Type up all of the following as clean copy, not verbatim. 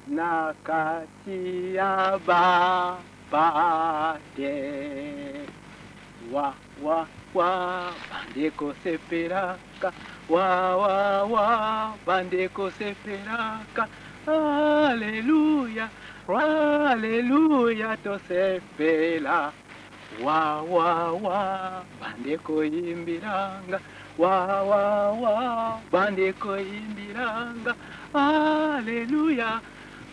na kati ya bapate wa bandeko sepelaka wa bandeko sepelaka haleluya haleluya tosepela wa bandeko imbiranga wa bandeko imbiranga haleluya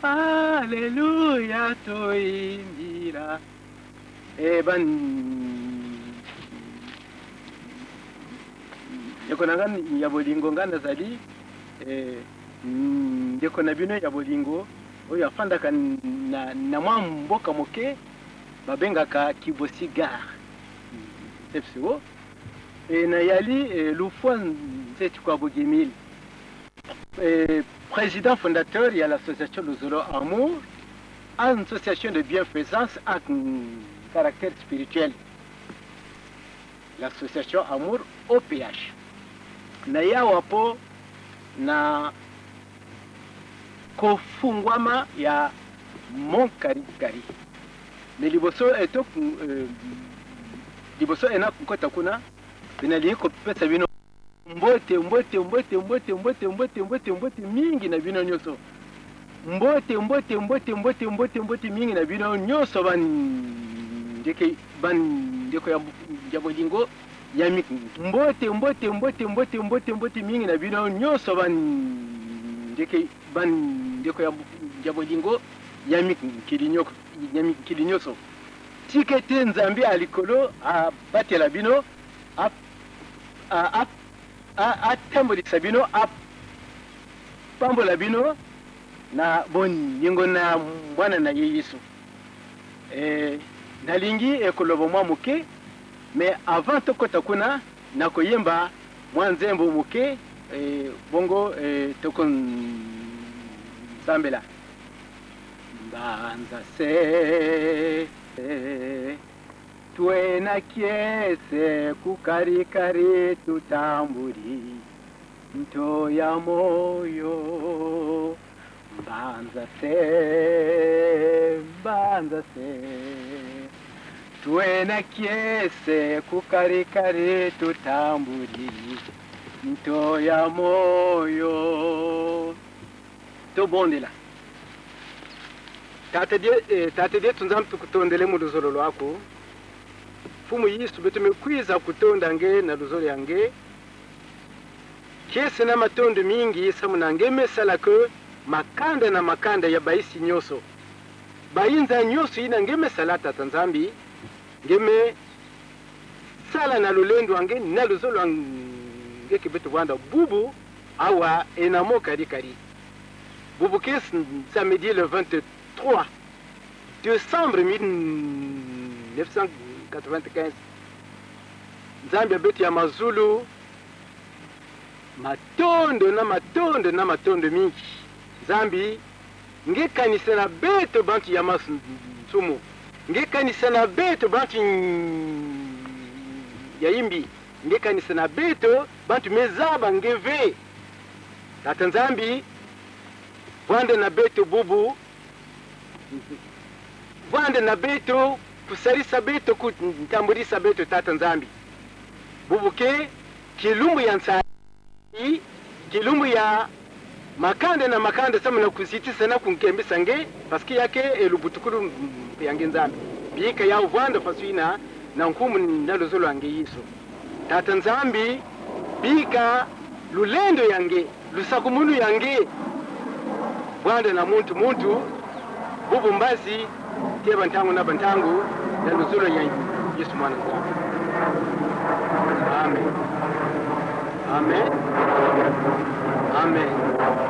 haleluya toimbira ndeko nanga ya bolingo nganda zali ndeko na bino ya bolingo oyo afandaka na mwa mboka moke babengaka Kibosi Gare sepsiwo na yali lufwa nzeti kwa bogimili président fondateur de l'association Luzolo Amour, une association de bienfaisance à caractère spirituel. L'association Amour OPH. Na ya wapo na kofungwama ya Mont Karikari. Mais liboso eto liboso ena kukota kuna binali ko pesa bino mbote mingi na bino nyoso mbote mingi na bino nyoso ndeke ya bolingo ya miki mbote mingi na bino nyoso ndeke ya bolingo ya miki kilinyoso tikete nzambi alikolo a batela bino atambulisa bino apambola bino na boningo na mwana na Yesu nalingi ekolobo mwa muke mais avant tokota kuna nakoyemba mwa nzembo muke bongo toko nzambela mbanza se tuena kiese kukarikari tutamburi nto ya moyo mbanza se tuena kiese kukarikari tutamburi nto ya moyo to bondela tatede tunzam tukutondele mu luzolo lwako fumu Yesu betume kwiza kutonda nge na luzolo yange kese na matondo mingi samunange mesala ke makanda na makanda ya baisi nyoso bayinza nyoso ina nge mesala tata nzambi ngeme sala na lulendo wange na luzolo wange kibetu wanda bubu awa enamo kari bubu kese samedi le 23 décembre 1995 Zambia betu ya mazulu matondo mingi Zambi nge kanisa na beto bantu ya masumu nge kanisa na beto bantu ya imbi nge kanisa na beto bantu mezaba ngeve tata Nzambi vande na beto bubu vande na beto kusarisa beto kutambulisa beto tata Nzambi bubuke kilumbu ya nsai kilumbu ya makande na makande sama na kusitisa na kunkembisa nge paski yake elubutukulu yange Nzambi bika ya uvanda fasuina na nkumu na luzolo yange Yesu tata Nzambi bika lulendo yange lusakumunu yange vande na muntu bubu mbazi tie bantangu na bantangu na luzolo ya Yesu mwana Nzambi. Amen. Amen. Amen.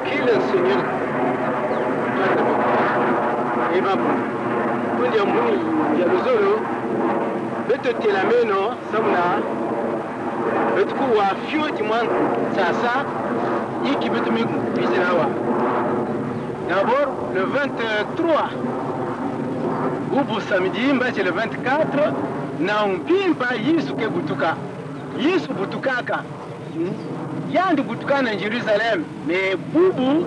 Que le Seigneur et va pour dire muni ya luzolo beto telameno samna betu wa fio di mwan sasa yiki betu mi bizirawa. D'abord le 23 ou samedi mbati le 24 na mpimba Yesu ke butuka Yesu butukaka yandi butukana na Jerusalem me bubu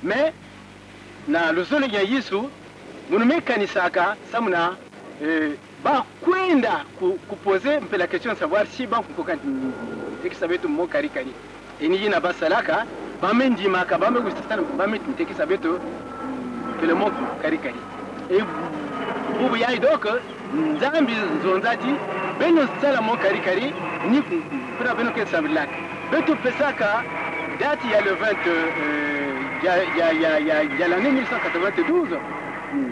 mais na luzolo ya Yesu munume kanisaka samuna ba kwenda kupoze mpe la question de savoir si ban kukokanti tekisa betu mo kari kari eni yina basalaka bamendi maka bame gustana bame tekisa betu le mo kari kari e bubu yayi donc nzambi zonzati beno sala mo kari kari ni kuna beno ke sambilak betu pesaka date il y a le 20 il y a l'année 1192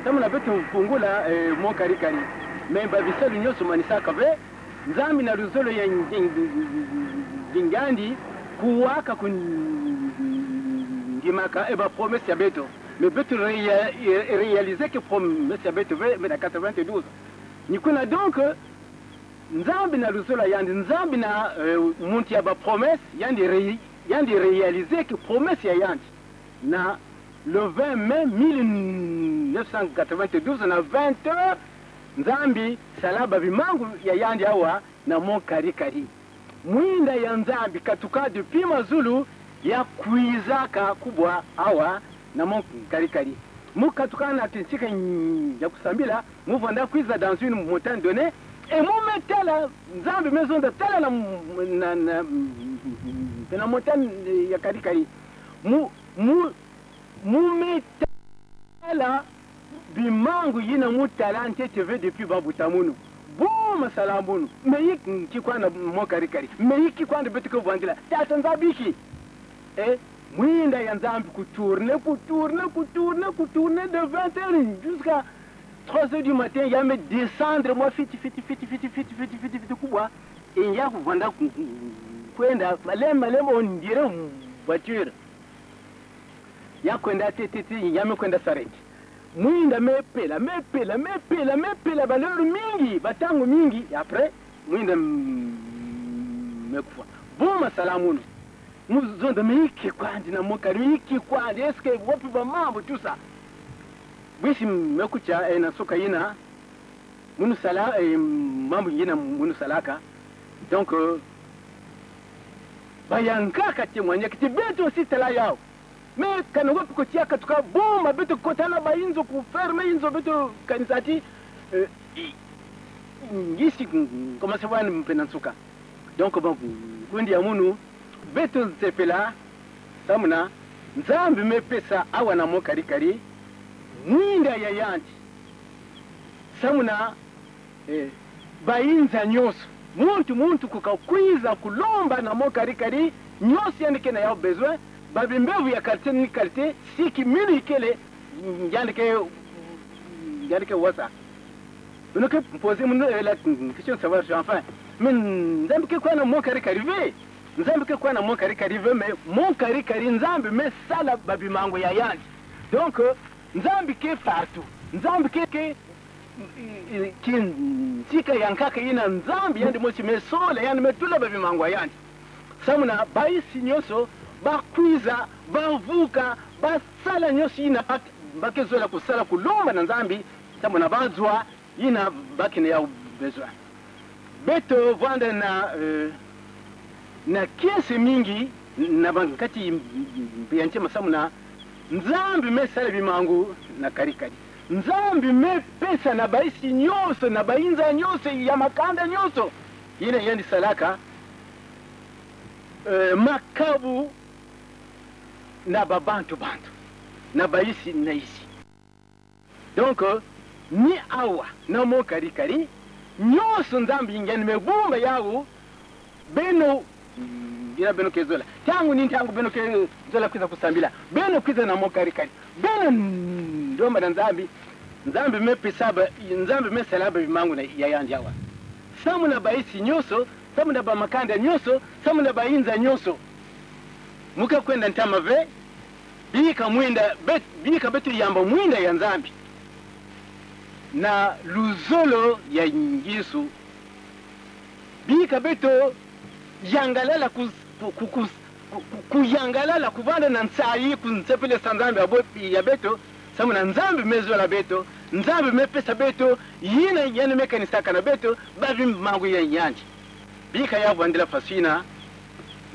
kama na betu fungula mo kari kari mais babisa l'union sumanisa kabe nzambi na luzolo ya ngandi kuwaka kungimaka eba promesse ya beto mais beto réaliser que promesse ya beto mais na 92 nikuna donc nzambi na luzolo yandi nzambi na muntu ya ba promesse yandi réaliser que promesse ya yandi na le 20 mai 1992 na 20h nzambi salaba bimangu ya yandi awa na mo kari kari mwinda ya nzambi katuka depuis mazulu ya kuizaka kubwa awa na mo kari kari mukatuka na tinsika ya kusambila muvanda kuiza dans une montagne donnée et mu metela nzambi maison de tela na montagne ya kari kari mu metela bimangu yina mutalante teve depuis babutamunu buma salambunu meyi kikwana mo kari kari meyi kikwana betuke bwandila tata nzabiki mwinda ya nzambi kutourner de 20h jusqu'à 3h du matin ya me descendre moi fiti kubwa et ya kuvanda kwenda malema on dirait voiture ya kwenda tete ya me kwenda sareti mwinda mepela balero mingi batangu mingi après mwinda mekufa buma salamunu muzonda meiki kwandi na mokari iki kwandi eske wapi ba mambo tout ça bisi mekucha na soka yina munu sala mambo yina munu salaka donc bayanka kati mwanya kiti beto si tala yao mais kana wapi kotia katuka bomba beto kotana ba inzo ku ferme inzo beto kanisati ngisi koma sawana mpenansuka donc bon kundi ya munu beto nzepela samuna nzambi mepesa awa na mo kari kari mwinda ya yanti samuna bayinza nyoso muntu kukakwiza kulomba na mo kari kari nyoso yandike na yao besoin babimbevu ya quartier ni quartier siki mili kele yandike wasa donc poser la question de savoir enfin mais nzambi ke kwa na mo kari kari ve nzambi ke kwa na mo kari kari ve mais mo kari kari nzambi me sala babimango ya yanti donc nzambi ke partout nzambi ke tika yankaka yina nzambi yandi mochi mesole yandi metula babimango ya yanti samuna baisi nyoso bakwiza bavuka basala nyoso yina bakezola kusala kulomba na nzambi samuna bazwa yina bakine ya besoin beto vanda na kiasi mingi na bankati yanche masamuna nzambi mesala bimangu na karikari nzambi me pesa na baisi nyoso na bainza nyoso ya makanda nyoso yina yandi salaka makabu na babantu na baisi na isi donc ni awa na mo karikari nyoso nzambi ngani mebumba yawo beno ina beno kezola tangu beno kezola kwiza kusambila beno kwiza na mo karikari beno ndomba na nzambi mepesaba nzambi mesalaba bimangu na yayandi yawa samu na baisi nyoso samu na bamakanda nyoso samu na bainza nyoso muka kwenda ntama ve bika betu yamba mwinda ya nzambi na luzolo ya Yesu bika beto yangalala kuyangalala kuvanda na nsayi kunsepele sanzambi ya beto samu na nzambi mezo la beto nzambi mepesa beto yina yana mekanisaka na beto babi mangu ya nyanji bika ya vandila fasina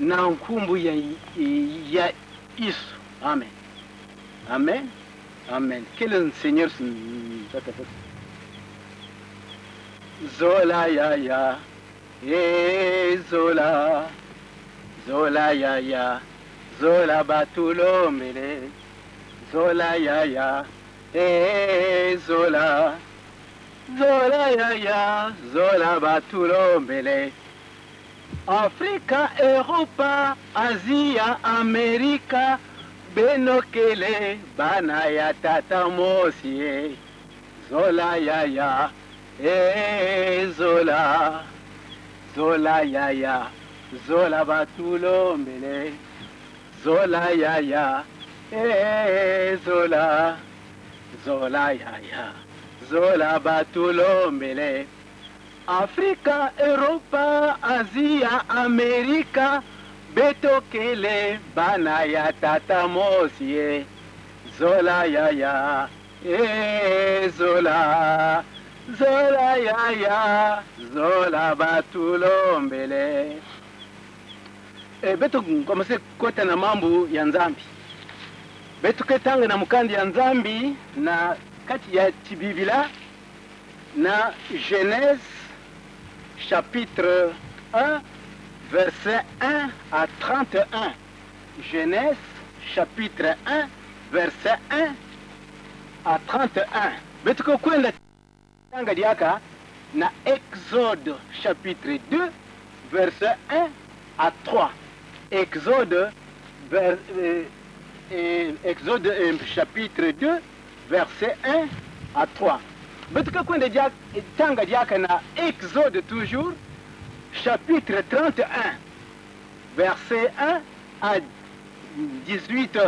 na nkumbu ya Isu amen. Amen. Amen. Que le Seigneur soit avec vous. Zola ya ya, zola, zola ya ya, zola batulo mele, zola ya ya, zola, zola ya ya, zola batulo mele. Afrika, Europa, Asia, Amerika, benokele, bana ya tata mosie, zola ya ya. Zola, zola ya ya, zola batulo mbele, zola ya ya, zola, zola ya ya, zola batulo mbele. Afrika, Europa, Asia, Amerika, betokele, bana ya tata mosie, zola ya ya, zola. Zola ya ya, zola batulo mbele. Betu komase kota na mambo ya nzambi. Betu ketanga na mukandi ya nzambi na kati ya Biblia na Genèse chapitre 1 verset 1 à 31. Genèse chapitre 1 verset 1 à 31. Betu kwenda Diaka, na Exode chapitre 2 verset 1 à 3. Exode chapitre 2 verset 1 à 3. Betuka kwende tanga diaka na Exode toujours chapitre 31 verset 1 à 18.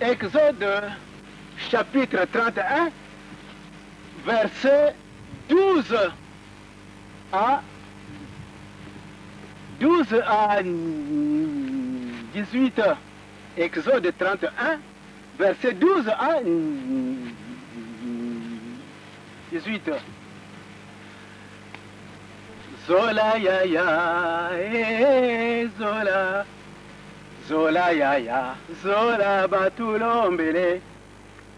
Exode chapitre 31 verset 12 à 18. Exode 31 verset 12 à 18. Zola ya ya, zola, zola ya ya, zola batulo mbele.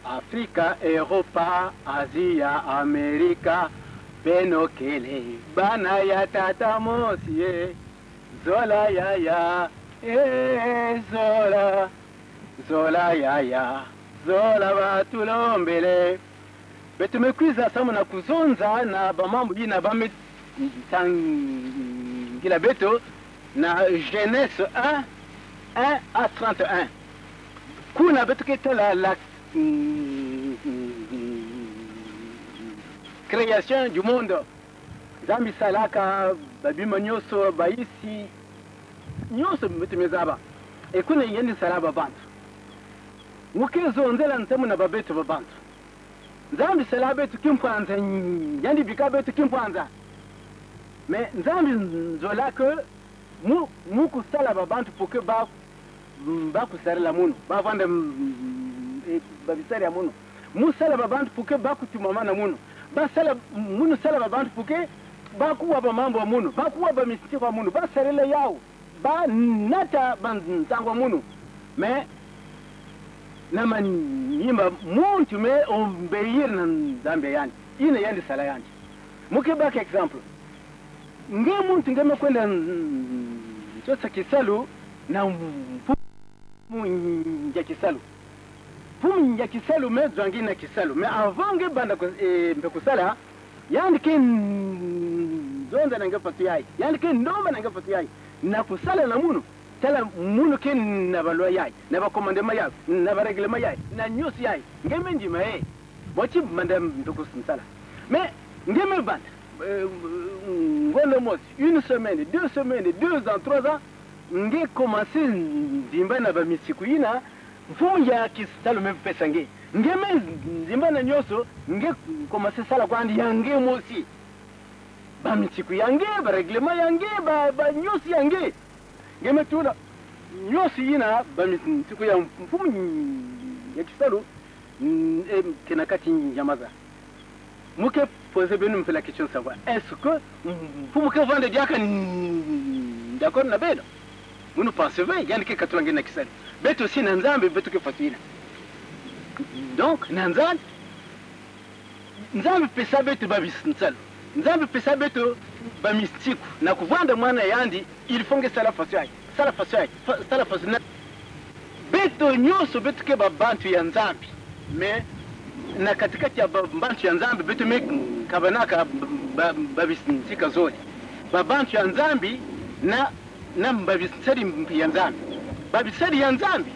Afrika, Europa, Asia, Amerika, benokele, bana ya tata mosie. Zola ya ya, zola, zola ya ya, zola batulo mbele. Betumekwiza samu na kuzonza na bamambu na bame Tangila Beto na Genèse 1 1 à 31. Kuna beto kete la création du monde. Zambi salaka babima nyoso baisi nyoso beto mezaba. E kuna yendi salaba bantu. Mukezo nzela ntemu na babeto babantu. Zambi salaba beto kimpanza yendi bika beto kimpanza. Mais nzambi nzola que mu kusala babantu pour que ba kusala munu ba vanda ba bisari munu mu sala babantu pour que ba kutumama na munu ba sala munu sala babantu pour que ba kuwa ba mambo munu ba kuwa ba misitiko munu ba sarele yao ba nata banzangwa munu mais na manimba muntu me obéir na nzambi yani ina yandi sala yani muke ba exemple nge muntu ngeme kwenda ntosa kisalu na pumu ya kisalu pumu ya kisalu me zwangi na kisalu me avant nge banda mbe kusala yani ke zonda nanga fatu yai yani ke ndomba nanga fatu yai na kusala na munu tala munu ke na balwa yai na ba commandement yai na ba règlement yai na nyusi yai ngeme njima bochi manda mbe kusala me ngeme banda une semaine, 2 semaines, 2 ans, 3 ans, nge commencé ndimba na bamisikuina mfumu ya kisalo mepesa nge ngeme ndimba na nyoso nge commencé sala kwandi yange mosi bamisiku yange ba règlement yange ba nyosi yange ngeme tuna nyosi ina bamisiku ya mfumu ya kisalo kenakati nyamaza muke poser ben la question de savoir est-ce que pour que vendre diaka d'accord na beno vous pensez vrai yani ke katulanga na kisali beto aussi na nzambe beto ke fatira donc na nzambe pesa beto babis nsalo nzambe pesa beto ba mystiku na kuvanda mwana yandi il faut que sala façon beto nyoso beto ke babantu ya nzambe mais na katikati ya babantu ya nzambe beto me kabanaka babisika zote babantu ya nzambe na babisari ya nzambe babisari ya nzambe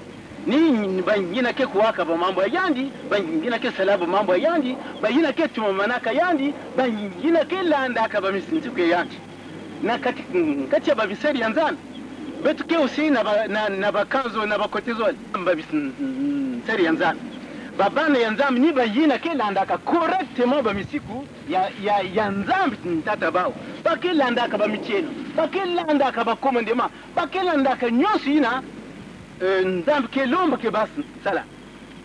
ni banyina ke kuwaka ba mambo yandi banyina ke salaba mambo yandi banyina ke tumamanaka yandi banyina ke landa ka bamisintiko yandi na kati ya babisari ya nzambe betu ke usi na bakazo na bakotezo babisari ya nzambe babana ya nzambe ni banyina ke landa ka correctement bamisiku ya nzambe ntata bao bakilanda ka bamicheno bakilanda ka bakomandema bakilanda ka nyosi ina nzambe ke lomba ke bas sala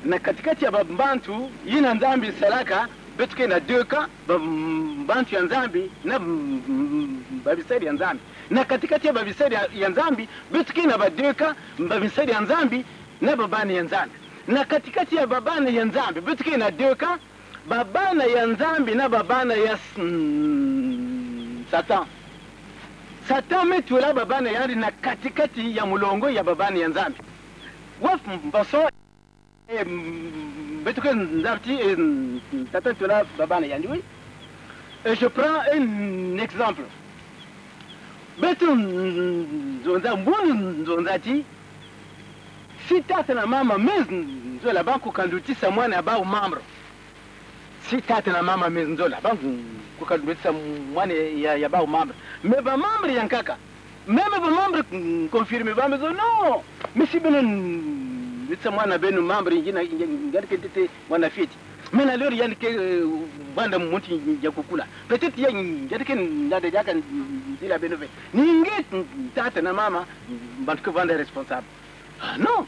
na katikati ya babantu yina nzambe salaka betu ke na deka babantu ya nzambe na babisari ya nzambe na katikati ya babisari ya nzambe betu ke na badeka babisari ya nzambe na babana ya nzambe na katikati ya babana ya nzambe betu ke na deka babana ya nzambe na babana ya Satan metula babana yandi na katikati ya mulongo ya babana ya nzambe waf baso betuke nzamti Satan tula babana yandi oui et je prends un exemple betu zonza mbunu zonzati si tata na mama mezola banku kandutisa mwana abao mamro si tata na mama mezola banku kukadubisa mwana ya bao mambre mais ba mambre yankaka même ba mambre confirme ba mezo non misi benen bitsa mwana benu mambre ngina ngarke tete mwana fiti mena lori yanke banda munti ya kukula peut-être ya ngarke ndade jaka ndila benu ve ninge tata na mama bantu vanda responsable ah non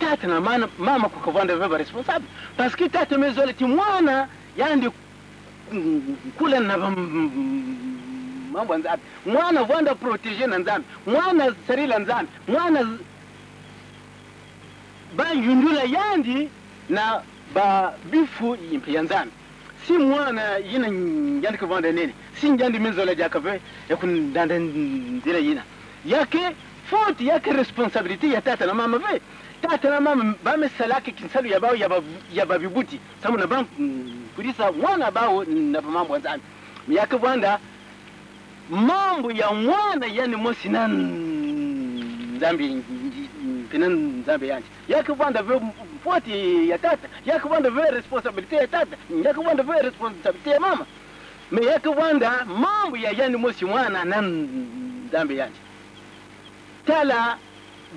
tata na mama kukavanda veba responsable parce que tata mezo leti mwana yandi kula na mambo nzambe mwana vanda protéger na nzambe mwana sarila nzambe mwana bayundula yandi na ba bifu ya nzambe si mwana yina yandi ko vanda nene si njandi mezola jakave yakundanda ndira yina yake faute yake responsabilité ya tata na mama ve tata na mama bamesalaki kinsalu ya babibuti samu na bank kudisa mwana bao na mambo nzambe yake bwanda mambo ya mwana yani mosi na nzambe pinan nzambe yanji yake bwanda ve faute ya tata yake bwanda ve responsabilité ya tata yake bwanda ve responsabilité ya mama me yake bwanda mambo ya yani mosi mwana na nzambe yanji tala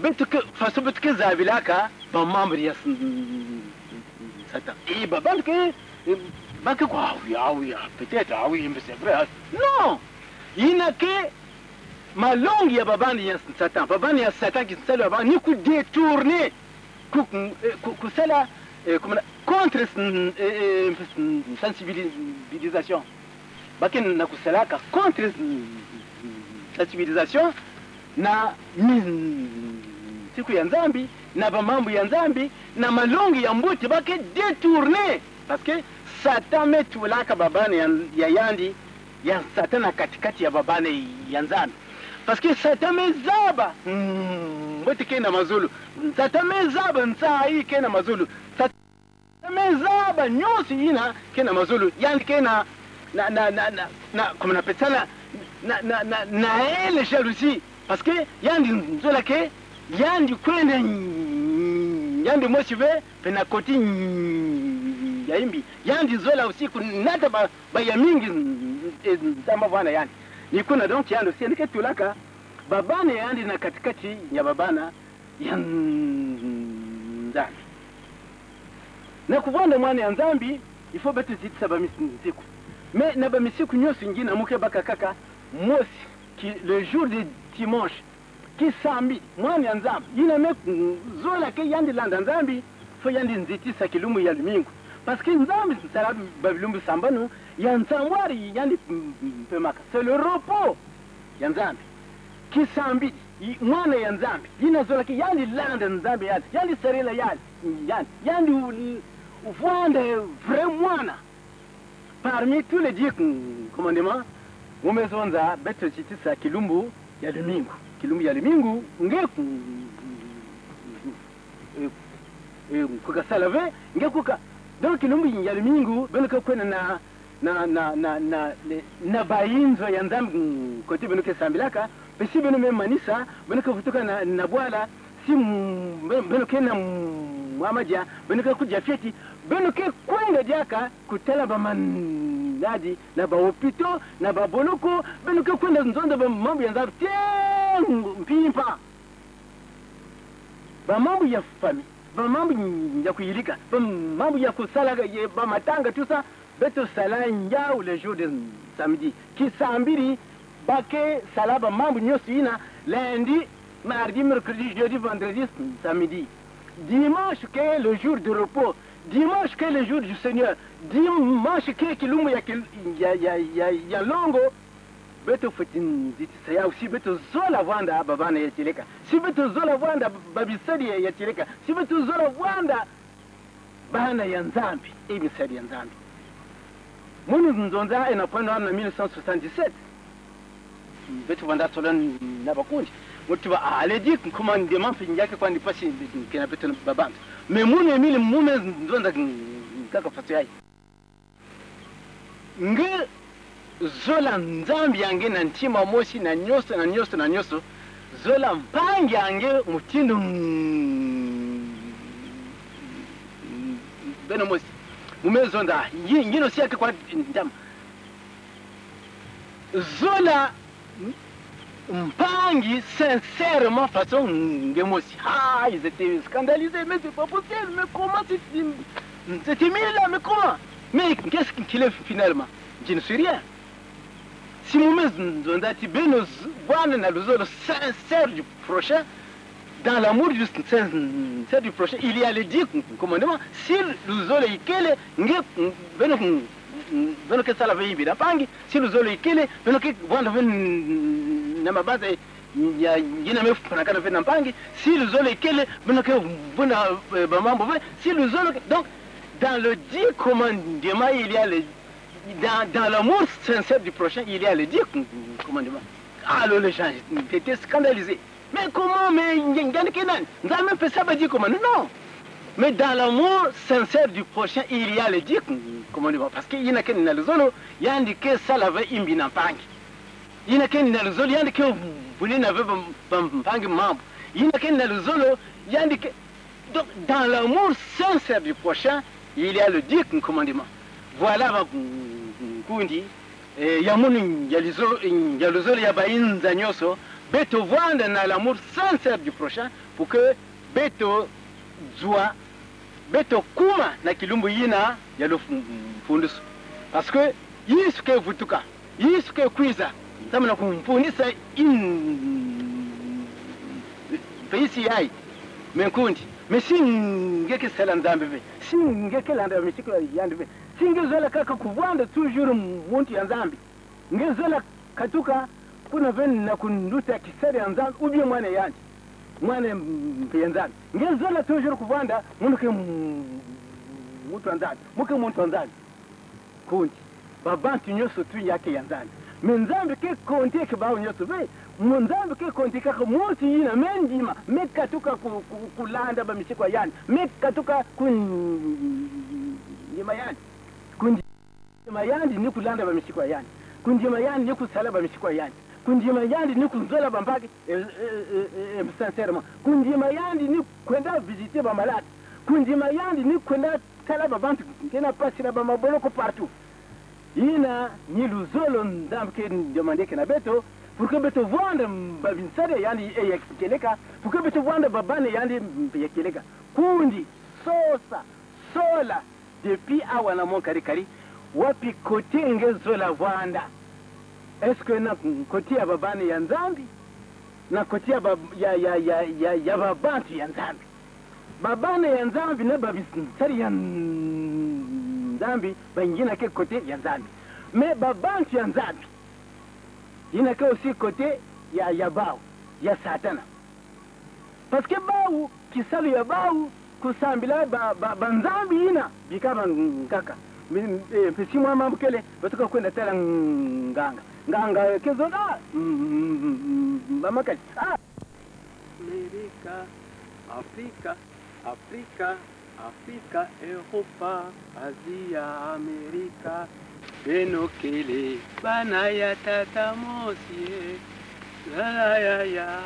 betuke faso betuke zabilaka ba mamri ya sata ba banque quoi oui peut-être ah oui mais c'est vrai non inake malongi ya babani ya satan qui sala ba ni ku détourner ku sala contre sensibilisation bakin na kusalaka contre sensibilisation na siku ya nzambi na bamambo ya nzambi na malongi ya mbuti bake détourner parce que Satan metulaka babane ya yandi ya Satan na katikati ya babane ya nzambi parce que Satan mezaba mbuti kena mazulu Satan mezaba ntsai kena mazulu Satan mezaba nyosi ina kena mazulu yandi kena na comme na petala na ele jalousie parce que yandi nzola ke yandi kwenda yandi motive pena koti ya imbi yandi zola usiku nata ba ya mingi nzamba bwana yandi ni kuna donc yandi si ndike tulaka babana yandi na katikati ya babana ya nzambi na kuvanda mwana ya nzambi il faut betu zitsa ba misiku mais na ba misiku nyosi ngina muke baka kaka mosi qui le jour de dimanche qui sambi mwana ya nzambi yina me zola ke yandi landa nzambi fo yandi nzitisa kilumu ya lumingu parce que nzambi sala babilumbu sambanu ya nzamwari yani pemaka c'est le repos ya nzambi kisambi mwana ya nzambi yinazola ki yani landa nzambi yani serela yani uvwande vrai mwana parmi tous les dieux commandements umezonza beto chitisa kilumbu ya lumingu ngeku kukasalave ngekuka donc kilumbu ya lumingu benuka kwena na bayinzo ya nzambi koti benuka sambilaka pesi benu memanisa benuka kutoka na bwala si benuka na mwamaja benuka kuja fieti benuka kwenda diaka kutela bamanadi na bahopito na baboloko benuka kwenda nzonda ba mambo ya nzambi mpimpa ba mambo ya fami ba mambo ya kuyilika ba mambo ya kusala ba matanga tout ça beto sala njau le jour de samedi ki sambiri bake sala ba mambo nyoso ina lundi mardi mercredi jeudi vendredi samedi dimanche qui est le jour de repos dimanche qui est le jour du Seigneur dimanche qui est kilumbu ya longo beto futin saya si beto zola wanda babana ya tileka si beto zola wanda babisadi ya tileka si beto zola wanda bana ya nzambi ebisadi ya nzambi munu nzonza inapanda na 1977 beto wanda solan na bakundi mutuba aledi commandement finjake kwa ndipasi kina beto babanda mais munu emile mume nzonza kaka fatu yai nge zola nzambi yange na ntima mosi na nyoso zola mpangi yange mutindo beno mosi mumezonda ngino siake kwa ndama zola mpangi sincèrement façon ngemosi ils étaient scandalisés mais c'est pas possible mais comment c'était mis là mais comment mais qu'est-ce qu'il est finalement je ne sais rien si nous mettons na le sincère du prochain, dans l'amour du sincère du prochain, il y a le dit commandement, si nous avons ikele, nous que ça la veille bien pangi, si nous avons ikele, nous que vendre na mabaze ya yina mefu na kana vena pangi, si nous avons ikele, nous que vona bamambo, si nous avons donc dans le dit commandement il y a le dans l'amour sincère du prochain, il y a le dire commandement. Alors les gens étaient scandalisés. Mais comment, mais il y a même fait ça, dire comment? Non. Mais dans l'amour sincère du prochain, il y a le dire commandement. Parce qu'il y a qu'un zolo, il y a indiqué ça l'avait imbinant pang. Il y a qu'un zolo, il y a indiqué vous n'avez pas pang membre. Il y a qu'un zolo, il y a indiqué. Donc dans l'amour sincère du prochain, il y a le dire commandement. Voilà kundi yamunu yalizolo ya bainza nyoso beto vanda na l'amour sincère du prochain pour que beto zua beto kuma na kilumbu yina yalo fundus parce que yisuke vutuka yisuke kwiza tamana kumfundisa peisi yai menkundi mesingeke selanzambe singeke landa misiko yandebe singezola kaka kuvanda toujours muntu ya nzambi ngezola katuka kuna veni na kunduta kisari ya nzambi ubye mwana yanji mwana ya nzambi ngezola toujours kuvanda muntu ke muntu ya nzambi muke muntu ya nzambi kunti babantu nyoso tu yake ya nzambi menzambi ke konti ke bawo nyoso be munzambi ke konti kaka muntu yina menjima mekatuka kulanda ba misiko yani mekatuka kunjima yani kunjima yandi ni kulanda ba misiko yani kunjima yandi ni kusala ba misiko yani kunjima yandi ni kuzola ba mpaki sincèrement kunjima yandi ni kwenda visiter ba malade kunjima yandi ni kwenda kala ba bantu kena pasira ba maboloko partout ina ni luzolo ndambi ke demande ke na beto pour que beto vende babinsare yani yakeleka pour que beto vende babane yani yakeleka kundi sola depuis awana mon kari wapi kote ngezola vanda est-ce que na kote ya babane ya nzambi na kote ya babantu ya nzambi babane ya nzambi na babinsare ya Nzambi bangina ke côté ya Nzambi. Mais babantu ya Nzambi ina ke aussi côté ya bao ya Satana. Parce que bao kisalu ya bao kusambila ba Nzambi ina bikama nkaka. Pesi mwa mambukele batoka kwenda tela nganga kezoda mamakali Amerika, Afrika, Afrika, Afrika, Europa, Asia, Amerika, Benokele, Banaya Tata Mosie, la ya ya,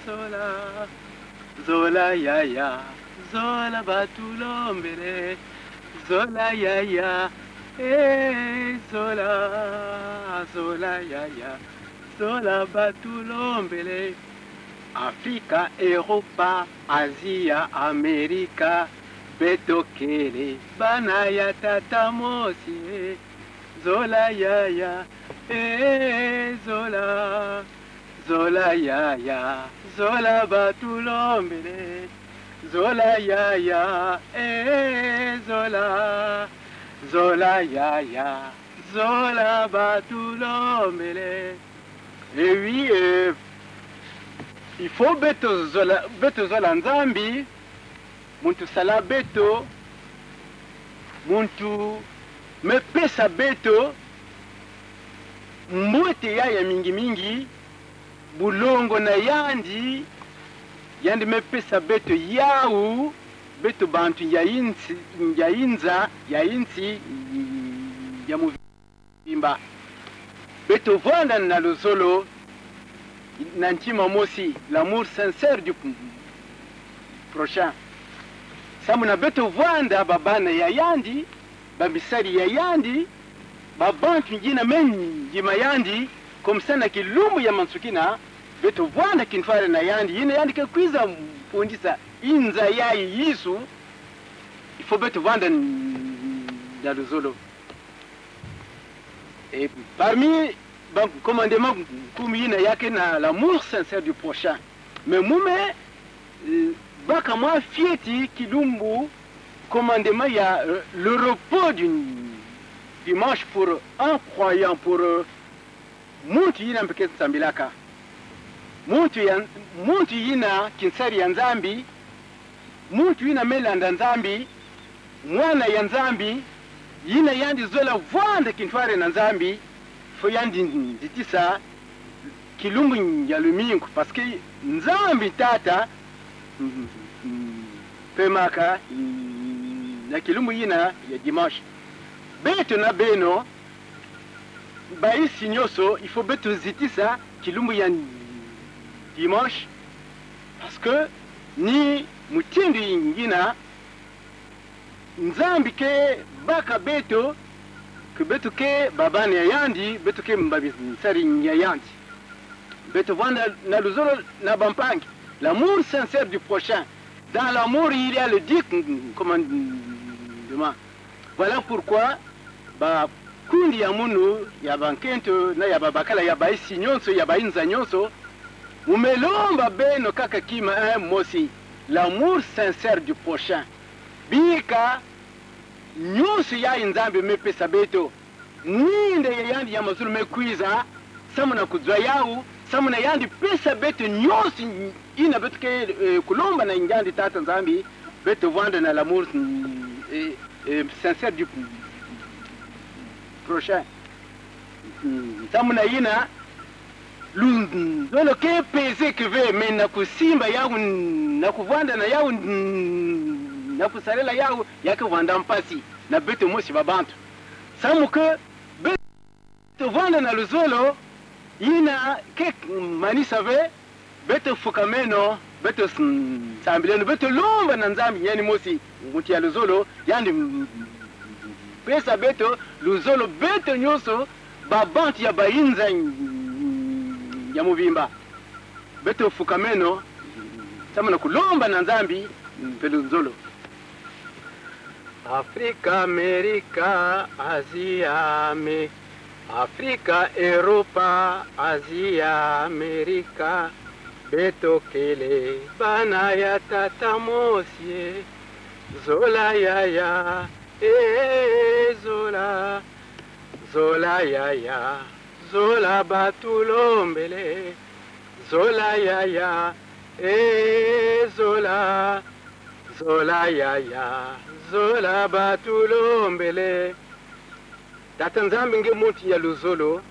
Zola, Zola ya ya, Zola Batulombele, Zola ya ya, Zola, Zola ya ya, Zola Batulombele. Afrika, Europa, Asia, Amerika, Betokele, Banaya Tata Mosie, Zola ya ya, Zola, Zola ya ya, Zola Batulombele, Zola ya ya, Zola, Zola ya ya, Zola Batulombele. Et oui, il faut beto zola Nzambi, muntu sala beto, muntu mepesa beto, mwete ya mingi mingi, bulongo na yandi mepesa beto yau, beto bantu ya inzi ya muvimba. Beto vanda na luzolo, Nantima Mosi, l'amour sincère du prochain. Samuna beto vanda babana ya yandi, babisari ya yandi, babantu njina menji mayandi, comme ça na kilumbu ya mansukina, beto vanda kinfare na yandi, yina yandi ke kwiza mpundisa inza ya Yesu, il faut beto vanda na luzolo. Et parmi commandement kumina yake na l'amour sincère du prochain, mais mume baka moi fieti kilumbu commandement ya le repos du dimanche pour un croyant, pour muntu yina mpeke sambilaka, muntu yina kinsari ya Nzambi, muntu yina melanda Nzambi, mwana ya Nzambi yina yandi zola vwanda kinfare na Nzambi, fo yandi nditisa kilumbu ya lumingu, parce que Nzambi tata pemaka na kilumbu yina ya dimanche. Beto na beno baisi nyoso, il faut beto zitisa kilumbu ya dimanche, parce que ni mutindo yingina Nzambi ke baka beto que beto ke babane ya yandi, beto ke mbabi sari ya yandi, beto vanda na luzolo na bampangi. L'amour sincère du prochain. Dans l'amour, il y a le dit commandement. Voilà pourquoi ba kundi ya munu ya bankento na ya babakala ya baisi nyonso ya bainza nyonso umelomba beno kaka kima mosi l'amour sincère du prochain. Bika nyusu ya Nzambi mepesa beto mwinde ya yandi ya mazulu mekwiza samuna kuzwa yau samuna yandi pesa beto nyusu ina beto ke kulomba na yandi tata Nzambi beto vanda na l'amour sincère du prochain. Samuna ina lolo ke pese que ve mais na kusimba yau na kuvanda na yau na kusalela yao yake vanda mpasi na beto mosi babantu samu ke beto vanda na luzolo ina ke manisa ve beto fukameno beto sambileno beto lomba na Nzambi yani mosi nguti ya luzolo yandi pesa beto luzolo beto nyoso babantu ya bainza ya muvimba beto fukameno samu na kulomba na Nzambi pelo luzolo. Afrika, Amerika, Asia, Afrika, Europa, Asia, Amerika, Betokele, Banaya Tata Mosie, Zola ya ya, zola zola yaya zola batulombele zola yaya zola zola yaya zola batulombele. Tata Nzambi nge muntu ya luzolo,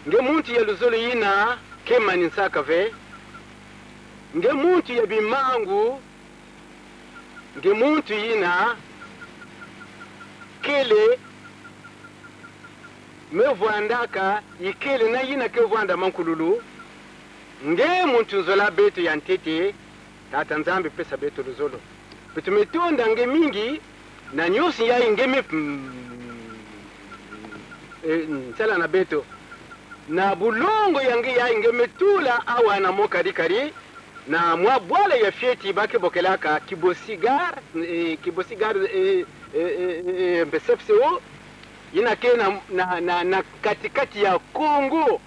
nge muntu ya luzolo yina kema ninsaka ve, nge muntu ya bimangu, nge muntu yina kele mevwandaka ikele na yina kevwanda mankululu, nge muntu nzola betu ya ntete. Tata Nzambi pesa betu luzolo betu metonda nge mingi na nyosi ya ingeme nsala na beto na bulongo yangi ya ingemetula awa na mokadikari na mwa bwala ya fieti bake bokelaka kibosigar mbesefseo yina ke na katikati ya Kongo.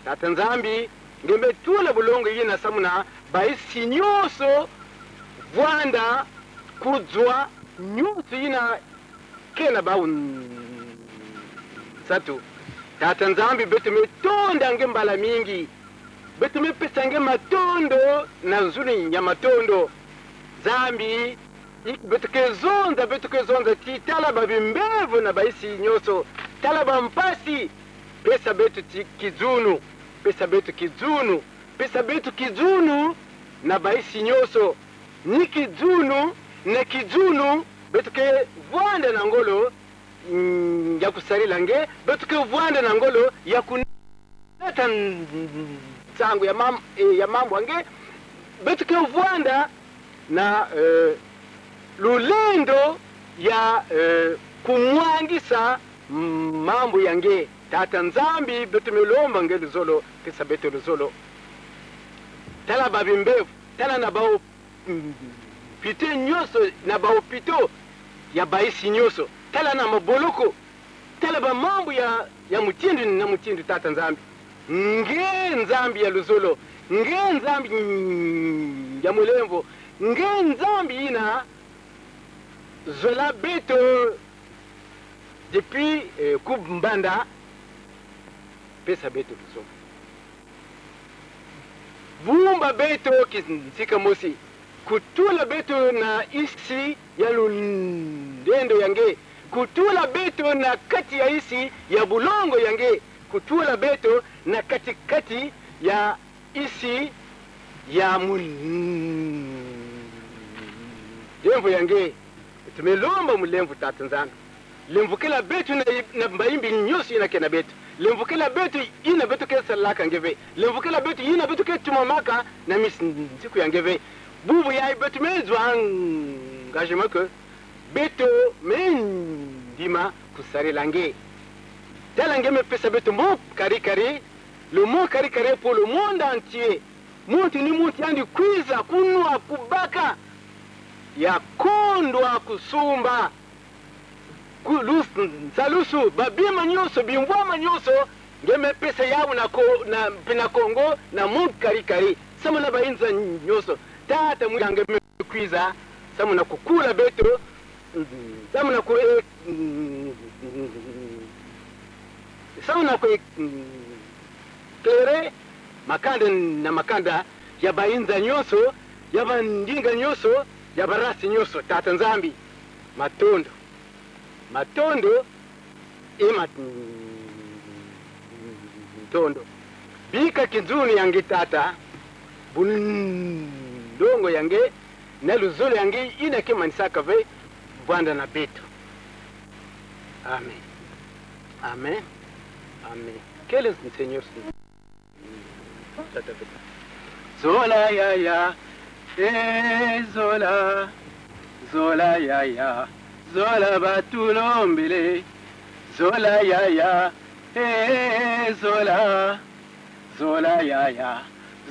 Tata Nzambi ngemetula bulongo yina samuna baisi nyoso vwanda kudzwa nyoso yina kena ba satu. Tata Nzambi betu metonda nge mbala mingi, betu mepesa nge matondo na nzuni ya matondo Zambi betu kezonza ti talaba bimbevu na baisi nyoso talaba mpasi pesa betu ti kizunu, pesa betu kizunu, pesa betu kizunu na baisi nyoso ni kizunu na kizunu betu ke vwanda na ngolo ya kusarila nge betu ke vwanda na ngolo ya kunata tsangu ya mambo nge betu ke vwanda na lulendo ya kumwangisa mambo yange. Tata Nzambi betu melomba nge luzolo pesa betu luzolo tala babimbevu tala na bao pite nyoso na bao pito ya baisi nyoso tala na maboloko tala ba mambo ya mutindu na mutindu. Tata Nzambi nge Nzambi ya luzolo, nge Nzambi ya mulemvo, nge Nzambi ina zola beto depuis kumbanda pesa beto luzolo vumba beto kisika mosi kutula beto na isi ya lundendo yange, kutula beto na kati ya isi ya bulongo yange, kutula beto na katikati ya isi ya mulemvu yange. Tumelomba mulemvu Tata Nzambi lemvukela betu na mbaimbi nyosi ina kena betu, lemvukela betu ina betu ke salaka ngeve, lemvukela betu ina betu ke tumamaka na misiku ya ngeve bubu ya betu mezwa engagement que betu mendima kusare langue tela ngeme pesa betu mo kari le mot kari pour le monde entier. Monti ni monti andi kwiza kunwa kubaka ya kondwa kusumba salusu babima nyoso bimbwama nyoso ngeme pesa yabu na pina Kongo na mungu kari sama na bainza nyoso tata mwanga ngeme kwiza sama na kukula beto sama na ku sama na ku klere makanda na makanda ya bainza nyoso ya bandinga nyoso ya barasi nyoso. Tata Nzambi matondo matondo bika kinzuni yange tata bundongo yange na luzolo yange ina ke manisaka ve bwanda na beto. Amen, amen, amen. Quel est le Seigneur? Zola ya zola zola ya zola batulombele zola ya zola zola ya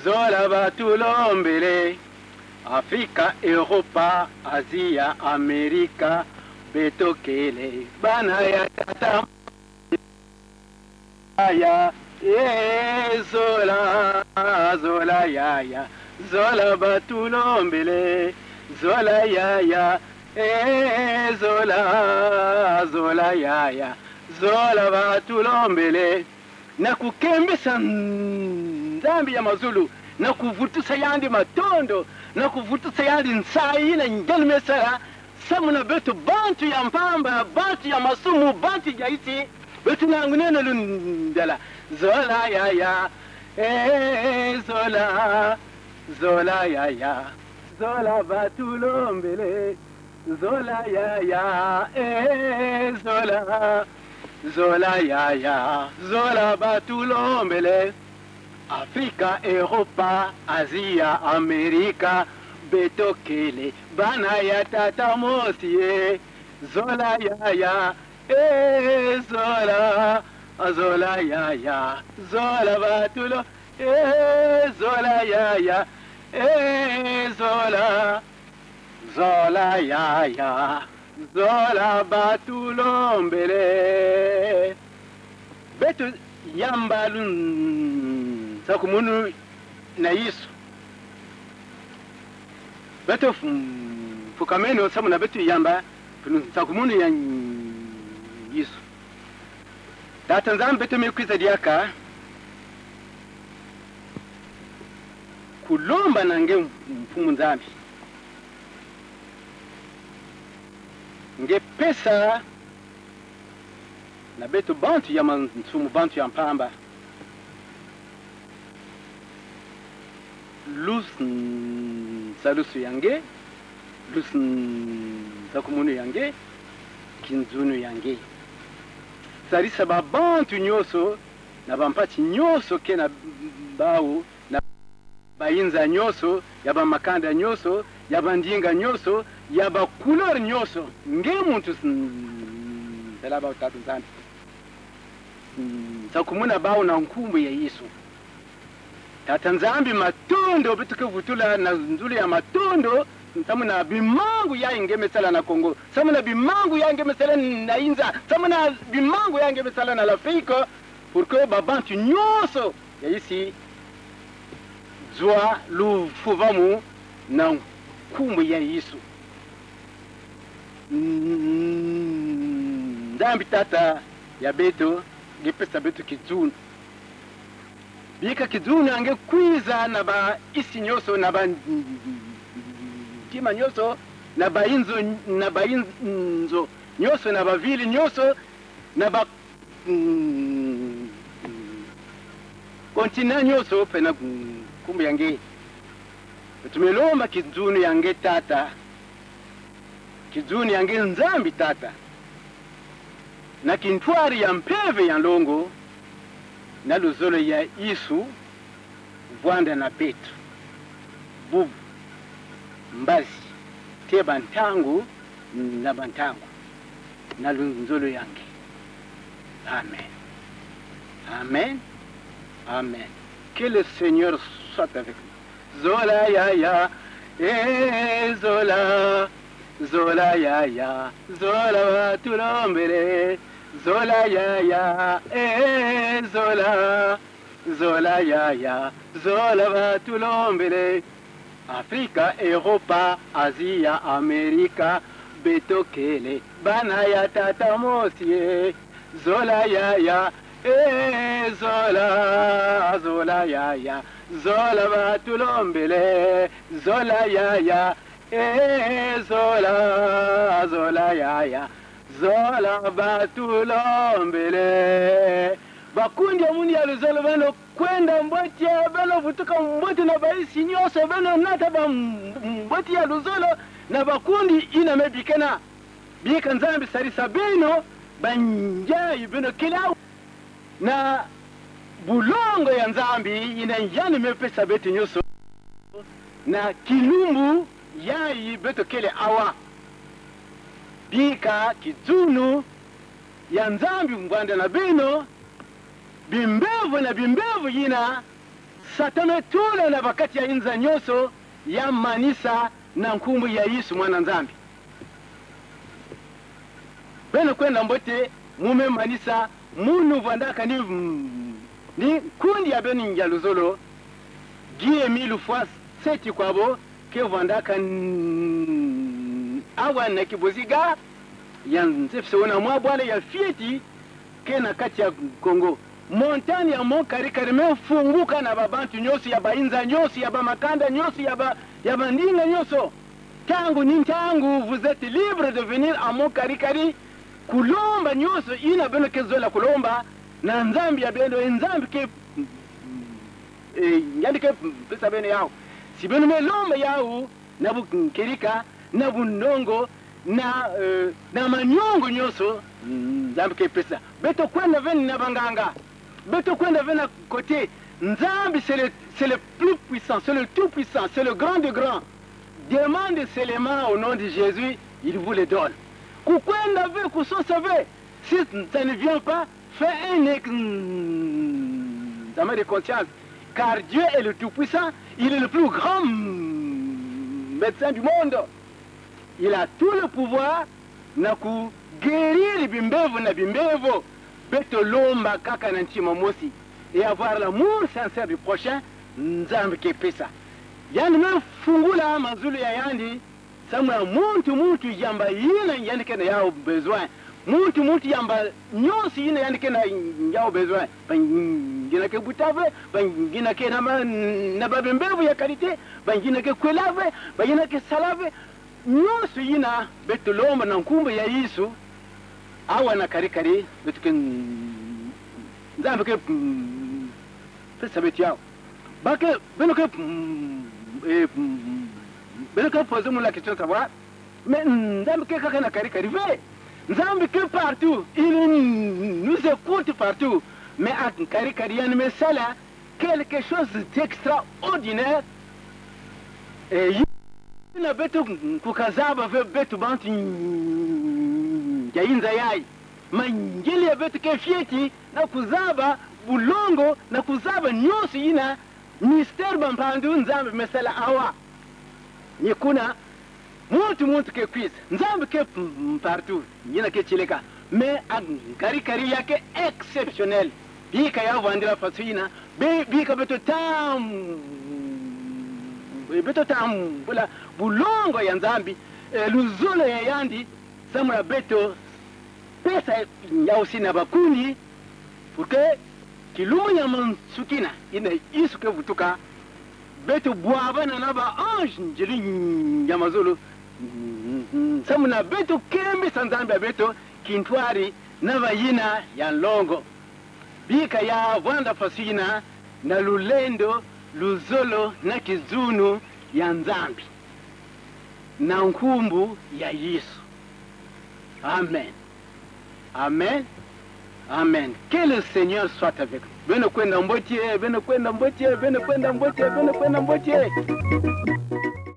zola batulombele Afrika, Europa, Asia, Amerika betokele bana ya tata ya zola zola ya zola batulombele zola ya zola zola yaya zola batulombele na kukembesa nzambi ya mazulu na kuvutusa yandi matondo na kuvutusa yandi nsai na ngelmesara samuna betu bantu ya mpamba bantu ya masumu bantu ya isi betu nangunene lundala zola yaya zola zola yaya zola batulombele zola yaya zola zola yaya zola batulombele Afrika, Europa, Asia, Amerika betokele bana ya tata mosie zola yaya zola zola yaya zola batulo zola yaya zola zola yaya zola batulombele betu yambalun sakumunu na Yesu betu fukameno samuna betu yamba sakumunu ya Yesu tata nzambe betu mekwiza diaka kulomba nange mfumu nzambi nge pesa na betu bantu ya mansumu bantu ya mpamba lus salusu yange lus sakumunu yange kinzunu yange sarisa babantu nyoso na bampati nyoso ke na bawu na bayinza nyoso ya bamakanda nyoso ya bandinga nyoso ya bakulor nyoso nge muntu selaba utatu nzambi sakumuna bawu na nkumbu ya Yesu tata nzambi matondo bituke vutula na nzuli ya matondo samuna bimangu ya ingemesala na Kongo samuna bimangu ya ingemesala na Inza samuna bimangu ya ingemesala na Afrika pour que babantu nyoso ya isi zwa lufuvamu na nkumbu ya Yesu nzambi tata ya beto gepesa beto kizunu bika kizunu ange kwiza na ba isi nyoso na ba kima nyoso na ba inzo nyoso na ba vili nyoso na ba kontina nyoso pena kumbu yange tumelomba kizunu yange tata kizunu yange nzambi tata na kintwari ya mpeve ya longo na luzolo ya Isu Vwanda na Petro bubu mbazi te bantangu na bantangu na luzolo yange amen amen amen que le Seigneur soit avec nous zola yaya zola zola yaya zola tulombele zola yaya zola zola yaya zola tulombele Afrika, Europa, Asia, Amerika betokele bana ya tata mosie zola yaya zola zola yaya zola batulombele zola yaya zola zola yaya zola batulombele bakundi omuni ya luzolo beno kwenda mboti ya beno vutuka mboti na baisi nyoso beno nata ba mboti ya luzolo na bakundi ina mebikena bika nzambi sarisa beno banjayi beno kilau na bulongo ya nzambi ina njani mepesa beti nyoso na kilumbu yayi beto kele awa bika kizunu ya nzambi Vwanda na beno bimbevu yina satame tula na bakati ya inza nyoso ya manisa na nkumbu ya Yesu mwana nzambi beno kwenda mbote mume manisa munu Vwandaka ni kundi ya beno njaluzolo gie 1000 fois seti kwabo ke Vwandaka awa na kiboziga yanze fsona mwa bwala ya fieti kena kati ya Kongo montagne ya Mont Karikari mefunguka na babantu nyosi ya bainza nyosi ya bamakanda nyosi ya bandinga nyoso tangu ni tangu vous êtes libre de venir à Mont Karikari kulomba nyoso ina beno kezola kulomba na nzambi ya beno nzambi ke yandi ke pesa beno yao si beno melomba yao na bukirika na bunongo na manyongo nyoso nzambi ke pesa beto kwenda veni na banganga beto kwenda veni na côté nzambi c'est le plus puissant, c'est le tout puissant, c'est le grand de grand. Demande seulement au nom de Jésus, il vous le donne. Kukwenda ve kusosave, si ça ne vient pas, fais un examen de conscience. Car Dieu est le tout-puissant, il est le plus grand médecin du monde. Il a tout le pouvoir na ku guérir bimbevo na bimbevo, beto lomba kaka na ntima mosi, et avoir l'amour sincère du prochain, nzambe ke pesa. Yani me fungula mazulu ya yandi, samwa muntu yamba yina yani kena yao besoin. Muntu yamba nyosi yina yani kena yao besoin. Bangina ke butave, bangina ke na babembevu ya kalite, bangina ke kwelave, bangina ke salave. Nyosi yina beto lomba na nkumba ya Yesu, awa na karikari, beto ke nzambe ke pesa betu yao. Bake, beno que posez-moi la question de savoir, mais Nzambe que kaka na karikari ve, Nzambe que partout, il nous écoute partout, mais à karikari il me sala quelque chose d'extraordinaire. Et il na betu kukazaba ve betu bantu yainza yai, manjili ya betu ke fieti na kuzaba bulongo na kuzaba nyosi ina mystère bampandu nzambe mesela awa nikuna muntu ke quiz nzambe ke partout yina ke chileka mais karikari yake exceptionnel bika ya vandira fasina bika beto tam bula bulongo ya nzambi luzolo ya yandi samura beto pesa ya usina bakundi pour que kilumu ya mansukina ina isu ke vutuka beto buaba na naba ange njiri ya mazulu samuna beto kembe sanzambe beto kintwari naba yina ya longo bika ya vanda fasina na lulendo luzolo na kizunu ya nzambi na nkumbu ya Yesu. Amen. Amen. Amen. Que le Seigneur soit avec nous. Bene kwenda mbotie, bene kwenda mbotie, bene kwenda mbotie, bene kwenda mbotie.